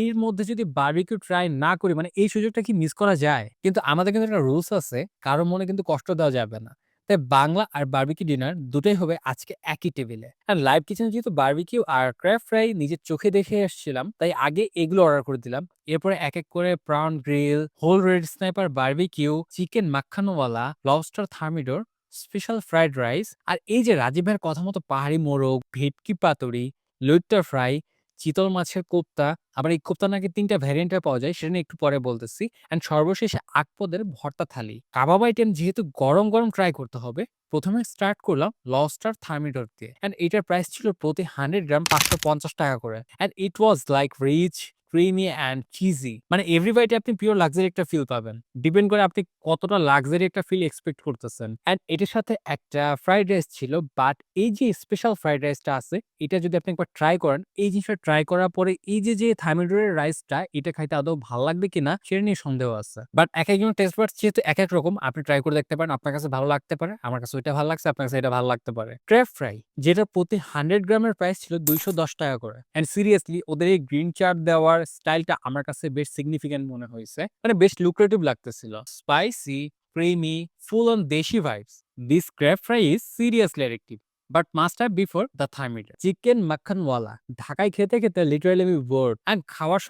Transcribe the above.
এর মধ্যে যদি বারবিকিউ ট্রাই না করি মানে এই সুযোগটা কি মিস করা যায়? কিন্তু আমাদের কিন্তু একটা রুলস আছে, কারো মনে কিন্তু কষ্ট দেওয়া যাবে না। তাই বাংলা আর বারবিকিউ ডিনার দুটোই হবে আজকে একই টেবিলে। আর লাইভ কিচেনে যেহেতু বারবিকিউ আর ক্র্যাব ফ্রাই নিজের চোখে দেখে এসেছিলাম, তাই আগে এগুলো অর্ডার করে দিলাম। এরপরে এক করে prawn grill, whole red snapper barbecue, chicken makhanwala, lobster thermidor, special fried rice আর এই যে রাজীব ভাইয়ের কথা মতো পাহাড়ি মোরগ, ভেটকি পাতুরি, লইট্টা ফ্রাই, চিতল মাছের কোপ্তা, আবার এই কোপ্তা নাকি ৩ টা ভ্যারিয়েন্টে পাওয়া যায়, সেটা নিয়ে একটু পরে বলতেছি। অ্যান্ড সর্বশেষে আকপদের ভর্তা থালি। কাবাব আইটেম যেহেতু গরম ট্রাই করতে হবে, ১ম এ স্টার্ট করলাম লবস্টার থার্মিডর দিয়ে। অ্যান্ড এটার প্রাইস ছিল প্রতি 100 গ্রাম ৳৫৫০ করে। And it was like rich, creamy and cheesy. মানে এভরি বাইটে আপনি পিওর লাক্সারি একটা ফিল পাবেন। ডিপেন্ড করে আপনি কতটা লাক্সারি একটা ফিল এক্সপেক্ট করতেছেন। অ্যান্ড এটার সাথে একটা ফ্রাইড রাইস ছিল। বাট এই যে স্পেশাল ফ্রাইড রাইসটা আছে, এটা যদি আপনি একবার ট্রাই করেন, এই জিনিসটা ট্রাই করার পরে এই যে থার্মিডরের রাইসটা, এটা খাইতে আদৌ ভাল লাগবে কিনা সেটা নিয়ে সন্দেহ আছে। বাট একেকজনের টেস্ট বাডস যেহেতু একেক রকম, আপনি ট্রাই করে দেখতে পারেন। আপনার কাছে ভালো লাগতে পারে। আমার কাছে ওইটা ভালো লাগছে, আপনার কাছে এটা ভালো লাগতে পারে। ক্র্যাব ফ্রাই, যেটা প্রতি 100 গ্রামের প্রাইস ছিল ৳২১০ করে। অ্যান্ড সিরিয়াসলি ওদের এই গ্রিন চাট দেওয়ার স্টাইলটা আমার কাছে বেশ সিগনিফিক্যান্ট মনে হইছে। মানে বেশ লুক্রেটিভ লাগতেছিল। স্পাইসি, ক্রিমি, ফুল অন দেশি vibes. This crab fry is seriously addictive. But must have before the thermometer. Chicken makhanwala. ঢাকায় খেতে লিটারালি আমি বোরড। অ্যান্ড খাওয়ার